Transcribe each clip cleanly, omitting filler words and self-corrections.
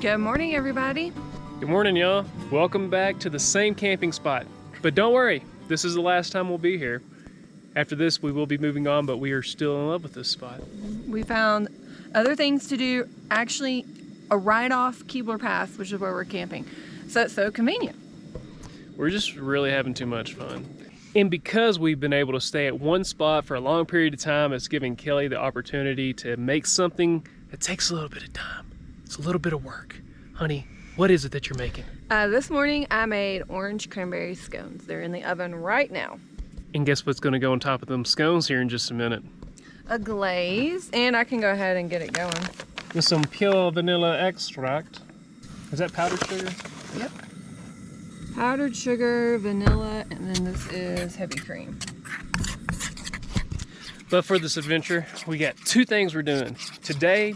Good morning, everybody. Good morning, y'all. Welcome back to the same camping spot. But don't worry, this is the last time we'll be here. After this, we will be moving on, but we are still in love with this spot. We found other things to do, actually a ride off Keebler Pass, which is where we're camping. So it's so convenient. We're just really having too much fun. And because we've been able to stay at one spot for a long period of time, it's giving Kelly the opportunity to make something that takes a little bit of time. It's a little bit of work. Honey, what is it that you're making? This morning I made orange cranberry scones. They're in the oven right now. And guess what's gonna go on top of them scones here in just a minute? A glaze, and I can go ahead and get it going. With some pure vanilla extract. Is that powdered sugar? Yep. Powdered sugar, vanilla, and then this is heavy cream. But for this adventure, we got two things we're doing. Today,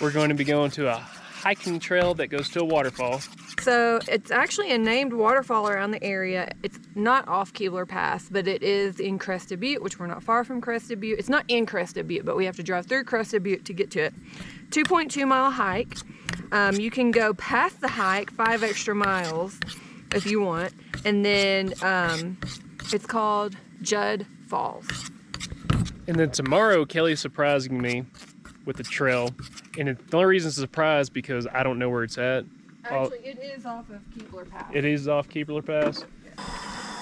we're going to be going to a hiking trail that goes to a waterfall. So it's actually a named waterfall around the area. It's not off Keebler Pass, but it is in Crested Butte, which we're not far from Crested Butte. It's not in Crested Butte, but we have to drive through Crested Butte to get to it. 2.2-mile hike. You can go past the hike 5 extra miles if you want. And then it's called Judd Falls. And then tomorrow, Kelly's surprising me with the trail. And the only reason it's a surprise because I don't know where it's at. Actually, it is off of Keebler Pass. It is off Keebler Pass?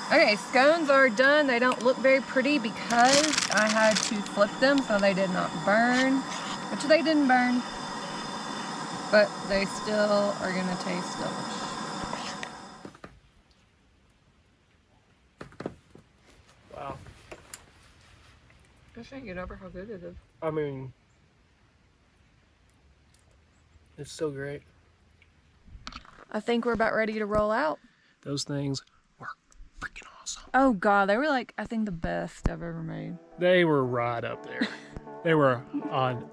Okay, scones are done. They don't look very pretty because I had to flip them so they did not burn, which they didn't burn, but they still are gonna taste delicious. Wow. Just can't get over how good it is. I mean, it's so great. I think we're about ready to roll out. Those things were freaking awesome. Oh God, they were like, I think the best I've ever made. They were right up there. They were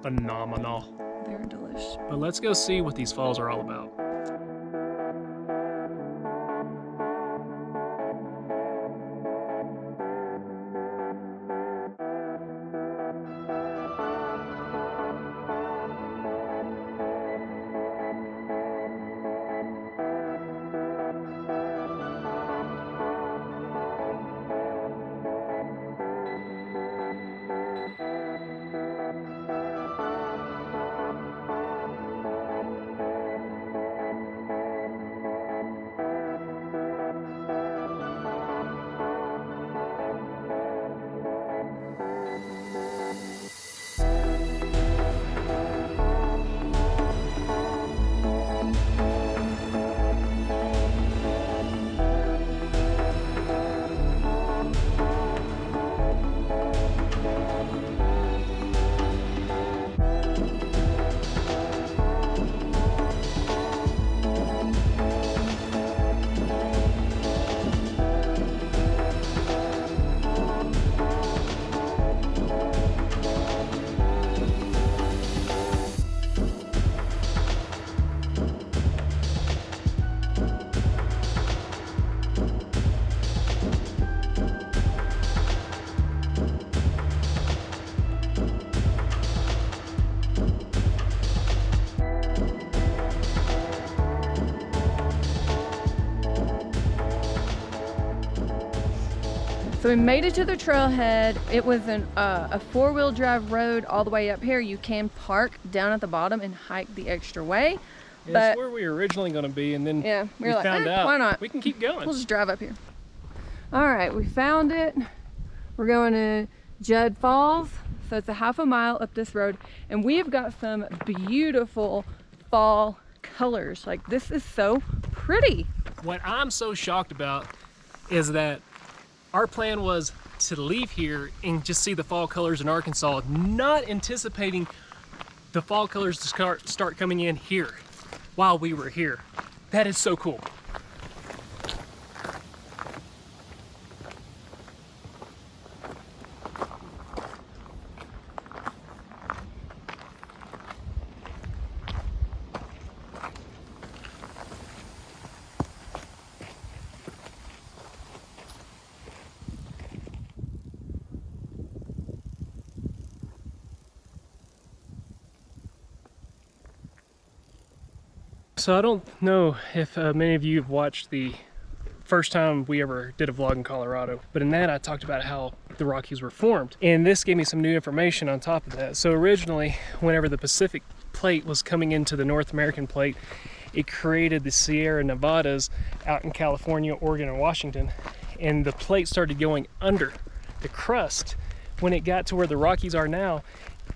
phenomenal. They were delicious. But let's go see what these falls are all about. So we made it to the trailhead. It was a 4-wheel drive road all the way up here. You can park down at the bottom and hike the extra way. Yeah, but that's where we were originally going to be, and then we were like, found out why not? We can keep going. We'll just drive up here. All right, we found it. We're going to Judd Falls. So it's a half a mile up this road, and we have got some beautiful fall colors. Like, this is so pretty. What I'm so shocked about is that our plan was to leave here and just see the fall colors in Arkansas, not anticipating the fall colors to start coming in here while we were here. That is so cool. So I don't know if many of you have watched the first time we ever did a vlog in Colorado, but in that I talked about how the Rockies were formed, and this gave me some new information on top of that. So originally, whenever the Pacific plate was coming into the North American plate, it created the Sierra Nevadas out in California, Oregon, and Washington, and the plate started going under the crust. When it got to where the Rockies are now,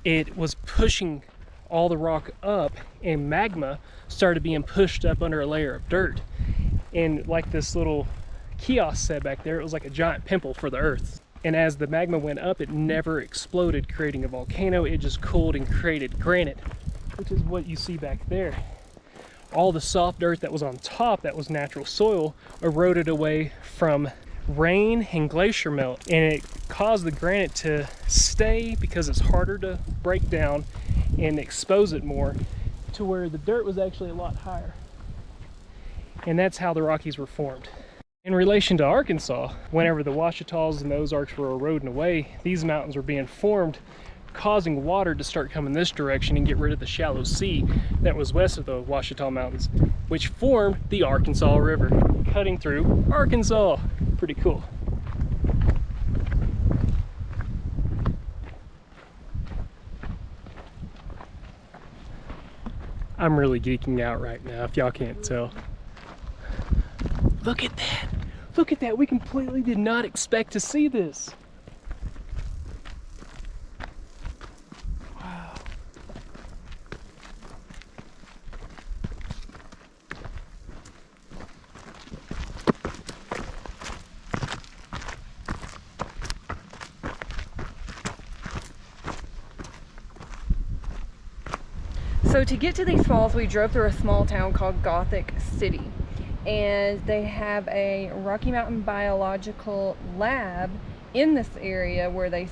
it was pushing all the rock up, and magma started being pushed up under a layer of dirt. And like this little kiosk said back there, it was like a giant pimple for the earth. And as the magma went up, it never exploded, creating a volcano. It just cooled and created granite, which is what you see back there. All the soft dirt that was on top, that was natural soil, eroded away from rain and glacier melt, and it caused the granite to stay because it's harder to break down and expose it more, to where the dirt was actually a lot higher. And that's how the Rockies were formed. In relation to Arkansas, whenever the Ouachitas and the Ozarks were eroding away, these mountains were being formed, causing water to start coming this direction and get rid of the shallow sea that was west of the Ouachita Mountains, which formed the Arkansas River, cutting through Arkansas. Pretty cool. I'm really geeking out right now, if y'all can't tell. Look at that! Look at that! We completely did not expect to see this. Wow. So to get to these falls, we drove through a small town called Gothic City, and they have a Rocky Mountain Biological Lab in this area where they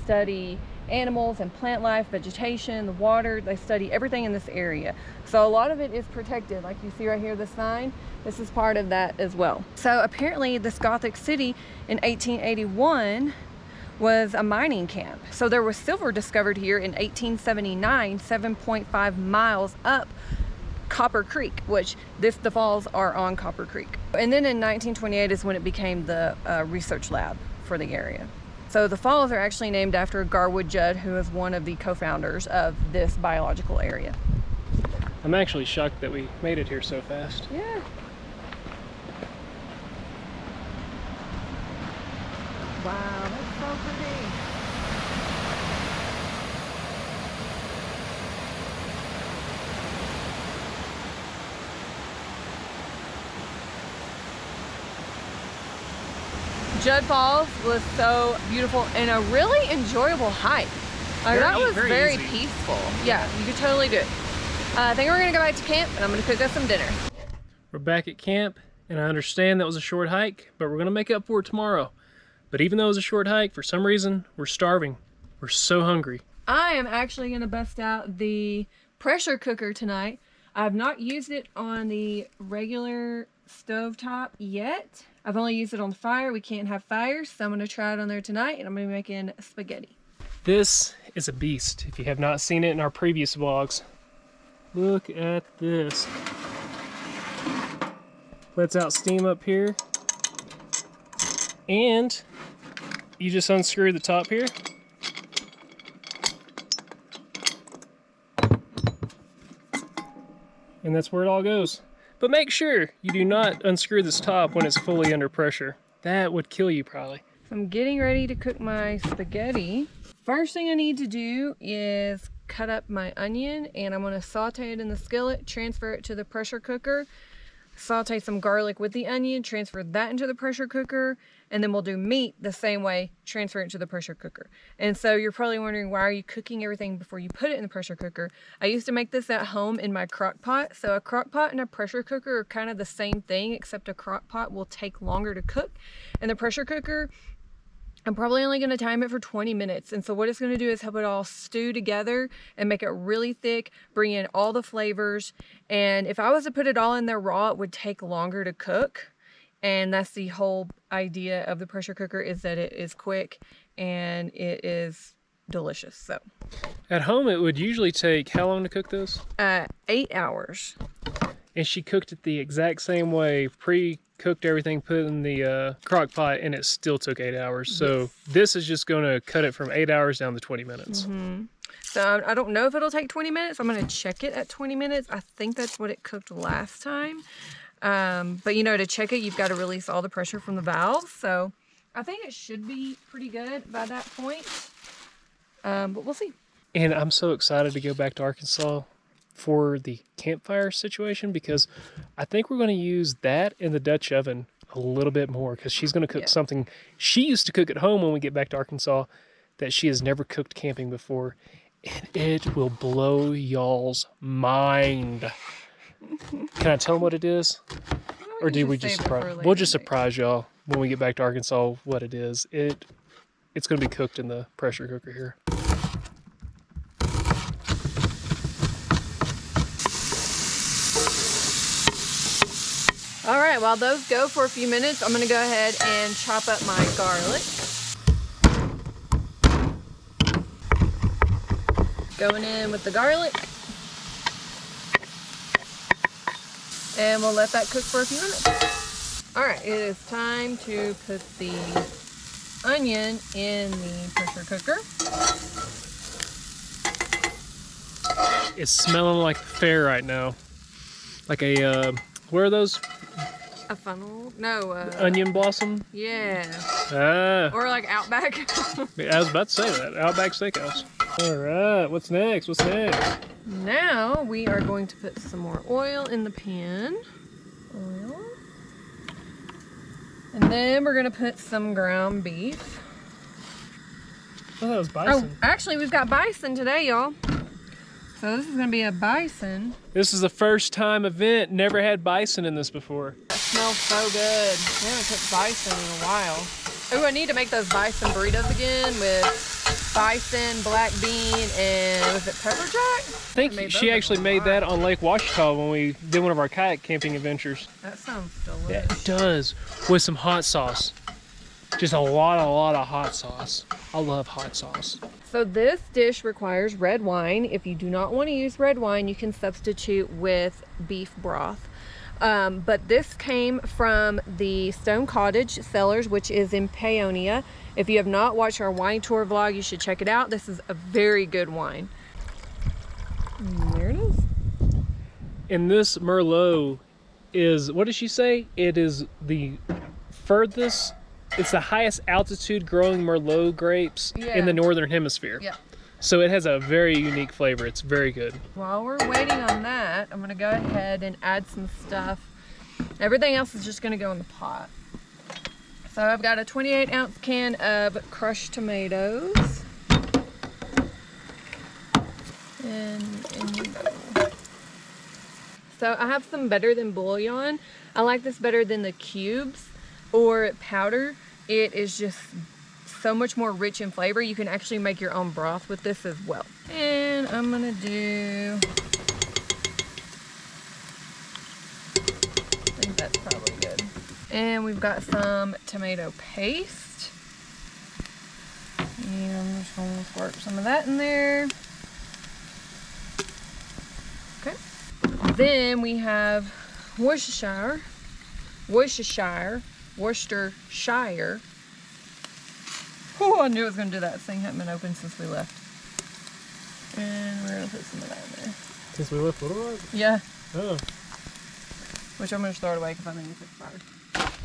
study animals and plant life, vegetation, the water. They study everything in this area. So a lot of it is protected. Like you see right here, the sign, this is part of that as well. So apparently this Gothic City in 1881 was a mining camp. So there was silver discovered here in 1879, 7.5 miles up Copper Creek, which the falls are on Copper Creek. And then in 1928 is when it became the research lab for the area. So the falls are actually named after Garwood Judd, who is one of the co-founders of this biological area. I'm actually shocked that we made it here so fast. Yeah. Wow, that's so pretty. Judd Falls was so beautiful and a really enjoyable hike. That was very peaceful. Yeah, you could totally do it. I think we're gonna go back to camp and I'm gonna cook us some dinner. We're back at camp, and I understand that was a short hike, but we're gonna make up for it tomorrow. But even though it was a short hike, for some reason, we're starving. We're so hungry. I am actually gonna bust out the pressure cooker tonight. I've not used it on the regular stovetop yet. I've only used it on the fire. We can't have fires, so I'm gonna try it on there tonight, and I'm gonna be making spaghetti. This is a beast. If you have not seen it in our previous vlogs, look at this. Lets out steam up here, and you just unscrew the top here. And that's where it all goes. But make sure you do not unscrew this top when it's fully under pressure. That would kill you probably. I'm getting ready to cook my spaghetti. First thing I need to do is cut up my onion, and I'm gonna saute it in the skillet, transfer it to the pressure cooker, saute some garlic with the onion, transfer that into the pressure cooker, and then we'll do meat the same way, transfer it into the pressure cooker. And so you're probably wondering, why are you cooking everything before you put it in the pressure cooker? I used to make this at home in my crock pot. So a crock pot and a pressure cooker are kind of the same thing, except a crock pot will take longer to cook. And the pressure cooker, I'm probably only going to time it for 20 minutes. And so what it's going to do is help it all stew together and make it really thick, bring in all the flavors. And if I was to put it all in there raw, it would take longer to cook. And that's the whole idea of the pressure cooker, is that it is quick and it is delicious. So at home, it would usually take how long to cook those? 8 hours. and she cooked it the exact same way, pre-cooked everything, put it in the crock pot, and it still took 8 hours. So this is just going to cut it from 8 hours down to 20 minutes. So I don't know if it'll take 20 minutes. I'm going to check it at 20 minutes. I think that's what it cooked last time. But you know, to check it, you've got to release all the pressure from the valves. So I think it should be pretty good by that point. But we'll see. And I'm so excited to go back to Arkansas for the campfire situation, because I think we're going to use that in the Dutch oven a little bit more, because she's going to cook something she used to cook at home when we get back to Arkansas that she has never cooked camping before. And it will blow y'all's mind. Can I tell them what it is? Or do we just surprise? We'll just surprise y'all when we get back to Arkansas what it is. It's going to be cooked in the pressure cooker here. All right, while those go for a few minutes, I'm gonna go ahead and chop up my garlic. Going in with the garlic. And we'll let that cook for a few minutes. All right, it is time to put the onion in the pressure cooker. It's smelling like the fair right now. Like a, where are those? A funnel? No. Onion blossom? Yeah. Ah. Or like Outback. I was about to say that. Outback Steakhouse. All right. What's next? What's next? Now we are going to put some more oil in the pan. Oil. And then we're going to put some ground beef. Oh, that was bison. Oh, actually, we've got bison today, y'all. So this is going to be a bison. This is a first time event. Never had bison in this before. That smells so good. We haven't cooked bison in a while. Oh, I need to make those bison burritos again with bison, black bean, and was it pepper jack? I think she actually made that on Lake Ouachita when we did one of our kayak camping adventures. That sounds delicious. It does, with some hot sauce. Just a lot of hot sauce. I love hot sauce. So this dish requires red wine. If you do not want to use red wine, you can substitute with beef broth. But this came from the Stone Cottage Cellars, which is in Paonia. If you have not watched our wine tour vlog, you should check it out. This is a very good wine. There it is. And this Merlot is, what did she say? It is the furthest, it's the highest altitude growing Merlot grapes in the Northern Hemisphere. Yeah. So it has a very unique flavor. It's very good. While we're waiting on that, I'm gonna go ahead and add some stuff. Everything else is just gonna go in the pot. So I've got a 28-ounce can of crushed tomatoes. And you go. So I have some Better Than bouillon. I like this better than the cubes or powder. It is just so much more rich in flavor. You can actually make your own broth with this as well. And I'm gonna do, I think that's probably good. And we've got some tomato paste. And I'm just gonna squirt some of that in there. Okay. Then we have Worcestershire. Oh, I knew it was going to do that. This thing hadn't been open since we left. And we're going to put some of that in there. Since we left Little Rock? Yeah. Oh. Which I'm going to throw it away because I think it's expired.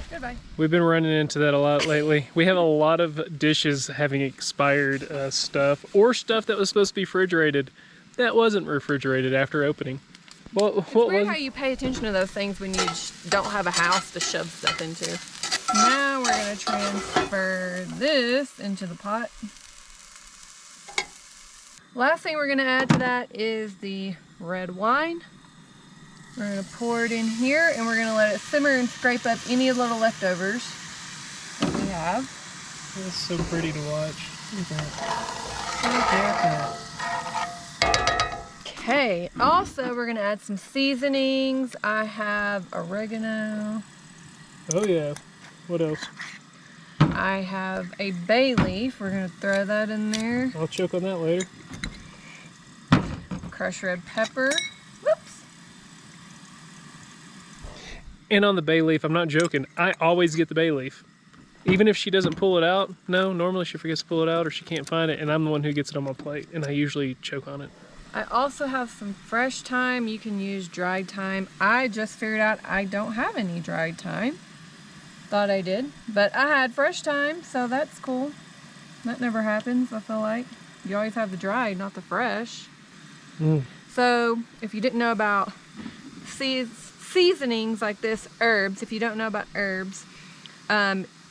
Goodbye. We've been running into that a lot lately. We have a lot of dishes having expired stuff, or stuff that was supposed to be refrigerated that wasn't refrigerated after opening. It's weird how you pay attention to those things when you don't have a house to shove stuff into. Now we're going to transfer this into the pot. Last thing we're going to add to that is the red wine. We're going to pour it in here and we're going to let it simmer and scrape up any little leftovers that we have. It's so pretty to watch. Look at that. Okay, also we're going to add some seasonings. I have oregano. Oh yeah. What else? I have a bay leaf. We're going to throw that in there. I'll choke on that later. Crushed red pepper. Whoops. And on the bay leaf, I'm not joking, I always get the bay leaf. Even if she doesn't pull it out, no, normally she forgets to pull it out or she can't find it, and I'm the one who gets it on my plate, and I usually choke on it. I also have some fresh thyme. You can use dried thyme. I just figured out I don't have any dried thyme. Thought I did, but I had fresh thyme, so that's cool. That never happens, I feel like. You always have the dried, not the fresh. So if you didn't know about seasonings like this, herbs, if you don't know about herbs,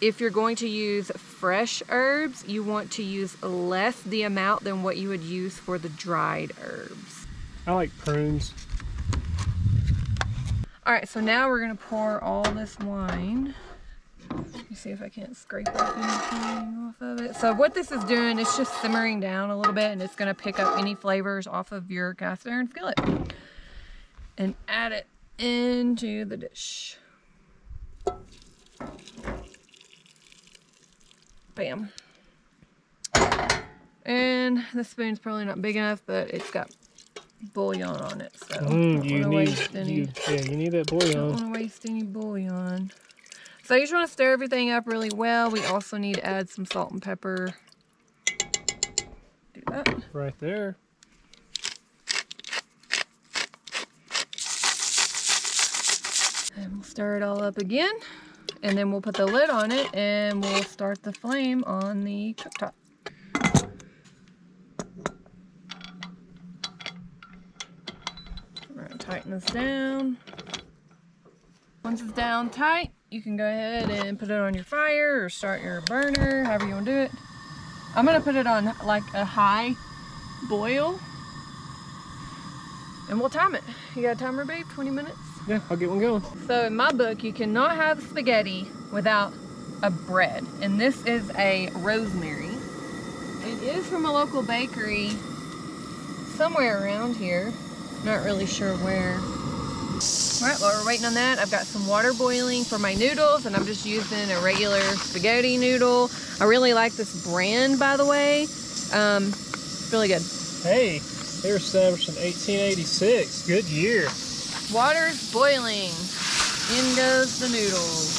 if you're going to use fresh herbs, you want to use less the amount than what you would use for the dried herbs. I like prunes. All right, so now we're gonna pour all this wine. Let me see if I can't scrape up anything off of it. So what this is doing, it's just simmering down a little bit, and it's gonna pick up any flavors off of your cast iron skillet and add it into the dish. Bam. And the spoon's probably not big enough, but it's got bouillon on it, so you need that bouillon. Don't want to waste any bouillon. So you just want to stir everything up really well. We also need to add some salt and pepper. Do that. Right there. And we'll stir it all up again. And then we'll put the lid on it and we'll start the flame on the cooktop. We're gonna tighten this down. Once it's down tight, you can go ahead and put it on your fire or start your burner, however you want to do it. I'm gonna put it on like a high boil. And we'll time it. You got a timer, babe? 20 minutes? Yeah, I'll get one going. So in my book, you cannot have spaghetti without a bread. And this is a rosemary. It is from a local bakery somewhere around here. Not really sure where. All right, while we're waiting on that, I've got some water boiling for my noodles, and I'm just using a regular spaghetti noodle. I really like this brand, by the way. It's really good. Hey, they were established in 1886. Good year. Water's boiling. In goes the noodles.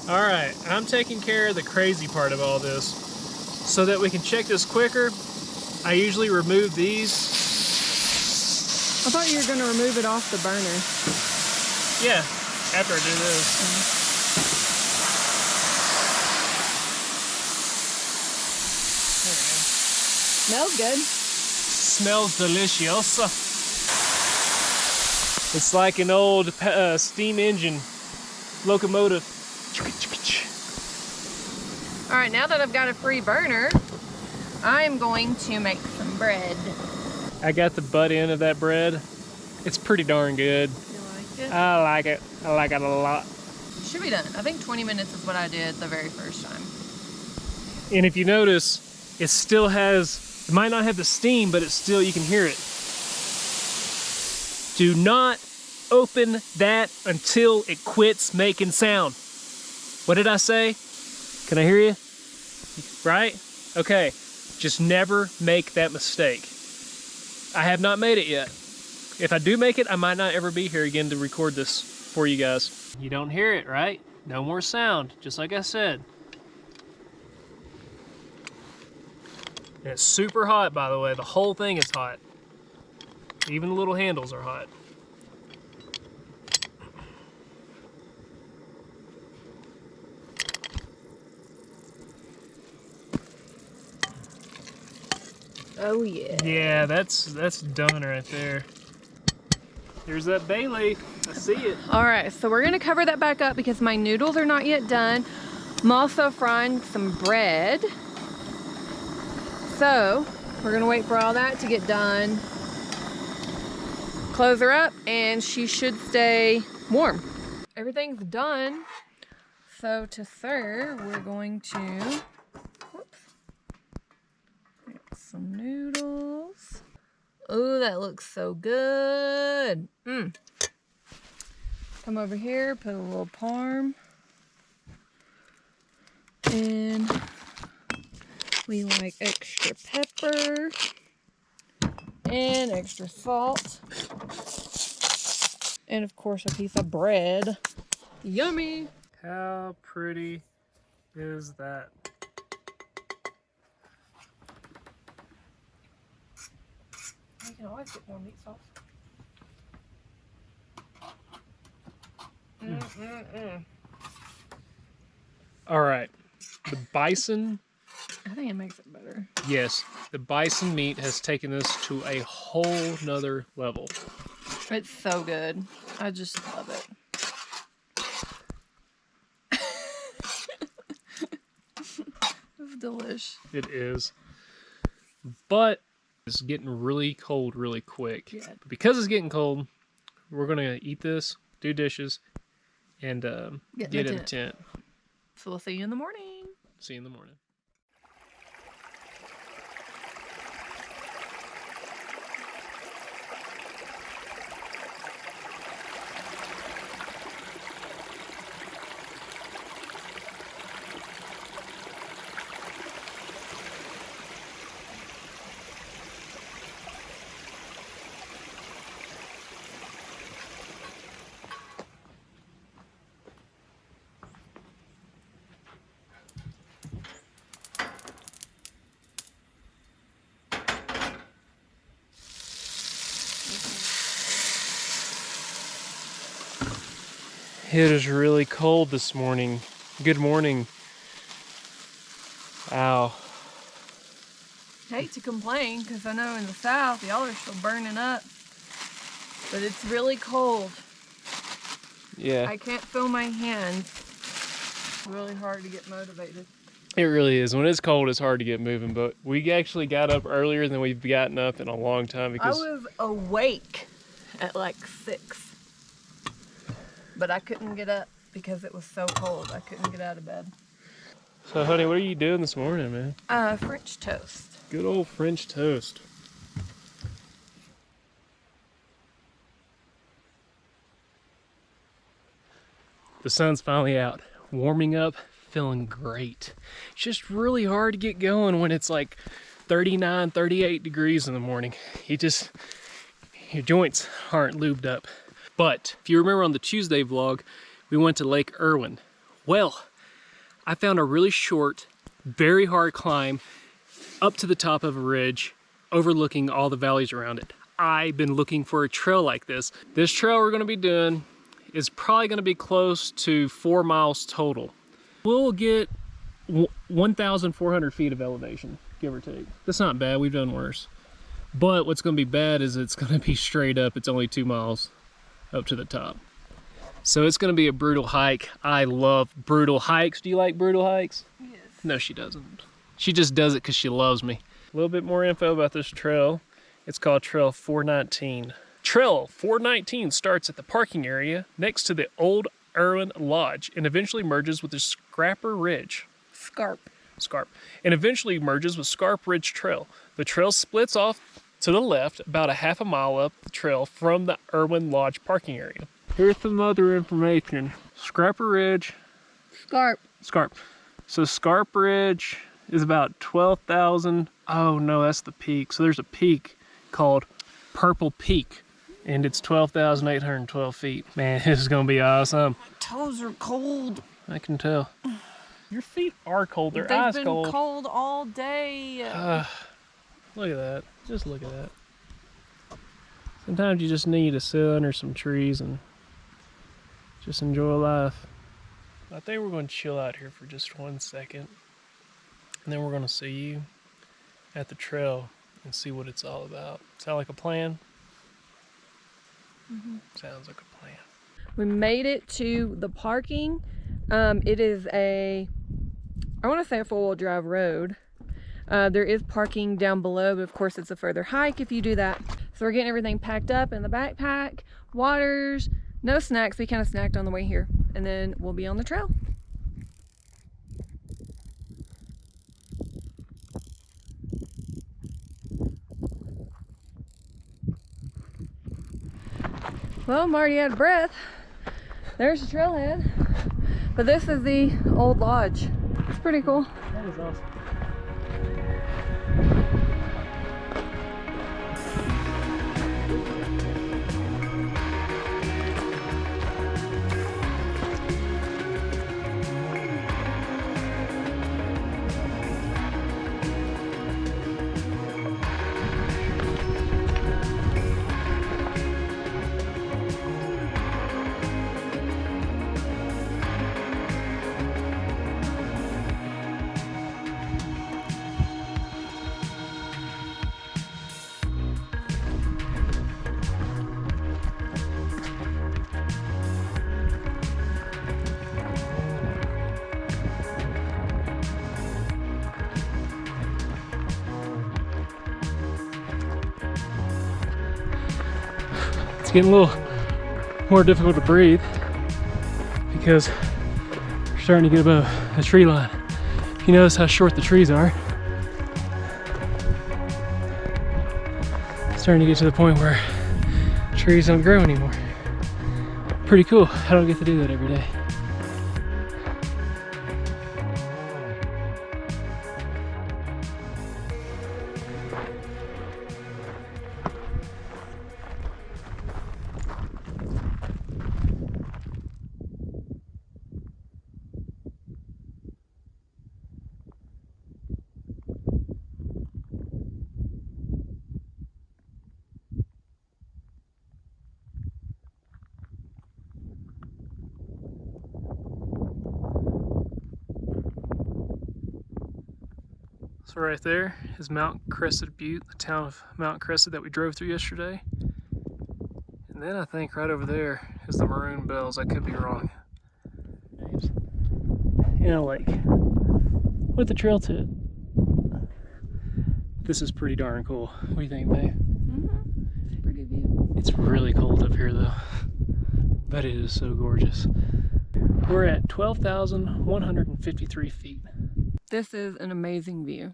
All right, I'm taking care of the crazy part of all this. So that we can check this quicker, I usually remove these. I thought you were going to remove it off the burner. Yeah, after I do this. There we go. Smells good. Smells delicious. It's like an old steam engine locomotive. All right, now that I've got a free burner, I'm going to make some bread. I got the butt end of that bread. It's pretty darn good. You like it? I like it. I like it a lot. It should be done. I think 20 minutes is what I did the very first time. And if you notice, it still has, it might not have the steam, but it's still, you can hear it. Do not open that until it quits making sound. What did I say? Can I hear you? Right? Okay. Just never make that mistake. I have not made it yet. If I do make it, I might not ever be here again to record this for you guys. You don't hear it, right? No more sound, just like I said. And it's super hot, by the way. The whole thing is hot. Even the little handles are hot. Oh yeah. Yeah, that's done right there. There's that bay leaf. I see it. All right, so we're gonna cover that back up because my noodles are not yet done. I'm also frying some bread. So we're gonna wait for all that to get done. Close her up and she should stay warm. Everything's done. So to serve, we're going to, some noodles. Oh, that looks so good. Come over here, put a little parm. And we like extra pepper and extra salt. And of course, a piece of bread. Yummy. How pretty is that? You can always get more meat sauce. All right, the bison. I think it makes it better. Yes, the bison meat has taken us to a whole nother level. It's so good. I just love it. It's delish. It is. But it's getting really cold really quick. Yeah. But because it's getting cold, we're going to eat this, do dishes, and get in the tent. So we'll see you in the morning. See you in the morning. It is really cold this morning. Good morning. Wow. Hate to complain because I know in the south y'all are still burning up, but it's really cold. Yeah. I can't feel my hands. It's really hard to get motivated. It really is. When it's cold, it's hard to get moving, but we actually got up earlier than we've gotten up in a long time because I was awake at like 6, but I couldn't get up because it was so cold. I couldn't get out of bed. So, honey, what are you doing this morning, man? French toast. Good old French toast. The sun's finally out, warming up, feeling great. It's just really hard to get going when it's like 39, 38 degrees in the morning. Your joints aren't lubed up. But if you remember on the Tuesday vlog, we went to Lake Irwin. Well, I found a really short, very hard climb up to the top of a ridge, overlooking all the valleys around it. I've been looking for a trail like this. This trail we're gonna be doing is probably gonna be close to 4 miles total. We'll get 1,400 feet of elevation, give or take. That's not bad, we've done worse. But what's gonna be bad is it's gonna be straight up. It's only 2 miles up to the top. So it's gonna be a brutal hike. I love brutal hikes. Do you like brutal hikes? Yes. No, she doesn't. She just does it because she loves me. A little bit more info about this trail. It's called Trail 419. Trail 419 starts at the parking area next to the old Irwin Lodge and eventually merges with the Scrapper Ridge. Scarp. And eventually merges with Scarp Ridge Trail. The trail splits off to the left about a half a mile up the trail from the Irwin Lodge parking area. Here's some other information. Scrapper Ridge. Scarp. So Scarp Ridge is about 12,000. Oh no, that's the peak. So there's a peak called Purple Peak, and it's 12,812 feet. Man, this is gonna be awesome. My toes are cold. I can tell. Your feet are cold. They're ice They've been cold all day. Look at that. Just look at that. Sometimes you just need to sit under some trees and just enjoy life. I think we're going to chill out here for just 1 second. And then we're going to see you at the trail and see what it's all about. Sound like a plan? Mm-hmm. Sounds like a plan. We made it to the parking. It is I want to say a 4-wheel drive road. There is parking down below, but of course it's a further hike if you do that. So we're getting everything packed up in the backpack, waters, no snacks. We kind of snacked on the way here, and then we'll be on the trail. Well, I'm already out of breath. There's the trailhead, but this is the old lodge. It's pretty cool. That is awesome. getting a little more difficult to breathe because we're starting to get above the tree line. You notice how short the trees are. Starting to get to the point where trees don't grow anymore. Pretty cool. I don't get to do that every day. So right there is Mount Crested Butte, the town of Mount Crested that we drove through yesterday. And then I think right over there is the Maroon Bells. I could be wrong. In a lake with a trail to it. This is pretty darn cool. What do you think, babe? It's a pretty view. It's really cold up here though, but it is so gorgeous. We're at 12,153 feet. This is an amazing view.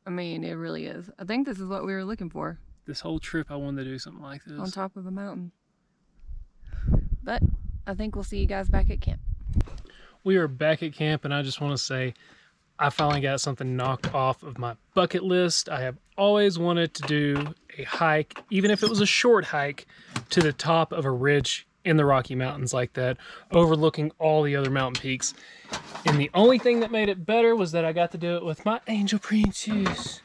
I mean, it really is. I think this is what we were looking for. This whole trip I wanted to do something like this. On top of a mountain. But I think we'll see you guys back at camp. We are back at camp, and I just want to say I finally got something knocked off of my bucket list. I have always wanted to do a hike, even if it was a short hike, to the top of a ridge in the Rocky Mountains like that, overlooking all the other mountain peaks. And the only thing that made it better was that I got to do it with my angel princess.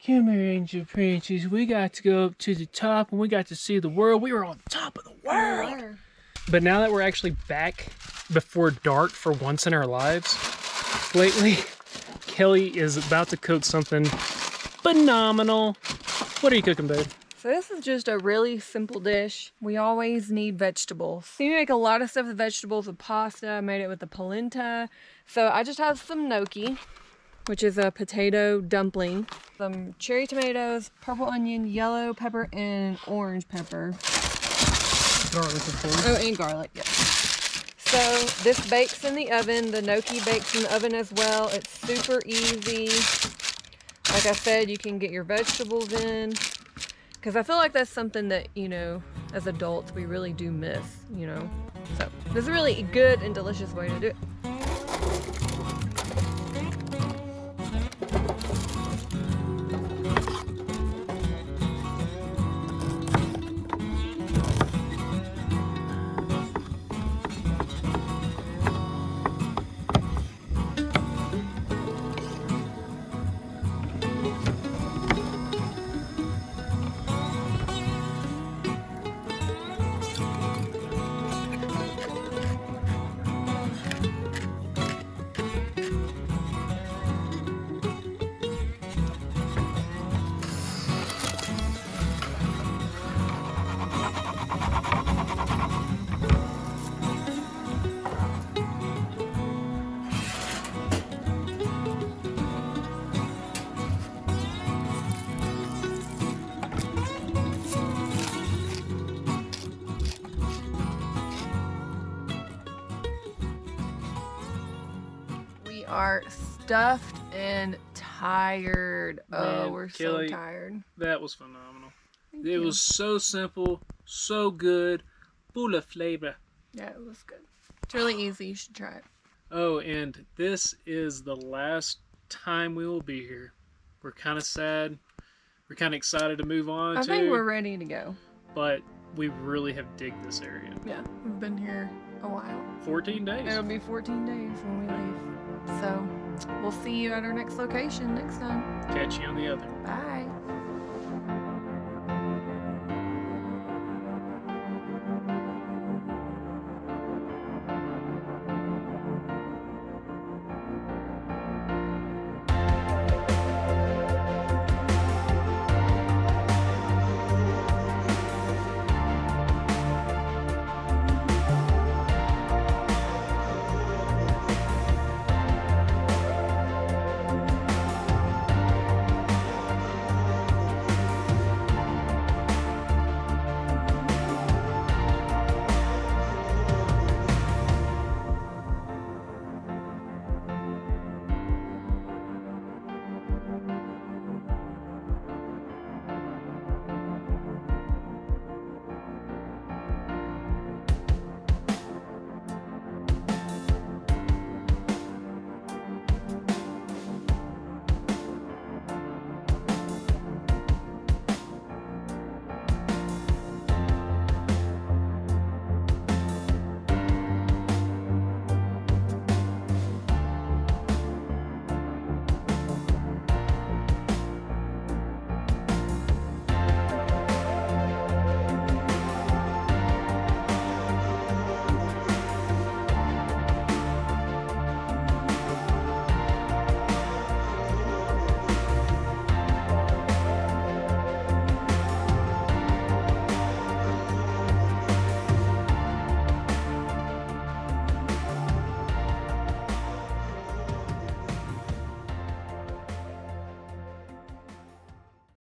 Come here, angel princess. We got to go up to the top and we got to see the world. We were on top of the world. But now that we're actually back before dark for once in our lives, lately, Kelly is about to cook something phenomenal. What are you cooking, babe? So this is just a really simple dish. We always need vegetables. You make a lot of stuff with vegetables, with pasta. I made it with the polenta. So I just have some gnocchi, which is a potato dumpling, some cherry tomatoes, purple onion, yellow pepper, and orange pepper. Garlic, of course. Oh, and garlic, yes. So this bakes in the oven. The gnocchi bakes in the oven as well. It's super easy. Like I said, you can get your vegetables in. Because I feel like that's something that, you know, as adults, we really do miss, you know. So this is a really good and delicious way to do it. Are stuffed and tired. Man, oh, we're Kelly, so tired. That was phenomenal. Thank It you. was so simple, so good, full of flavor. Yeah, it was good. It's really easy. You should try it. Oh, and this is the last time we will be here. We're kind of sad. We're kind of excited to move on I think we're ready to go. But we really have digged this area. Yeah, we've been here a while. 14 days. It'll be 14 days when we leave. So we'll see you at our next location next time. Catch you on the other. Bye.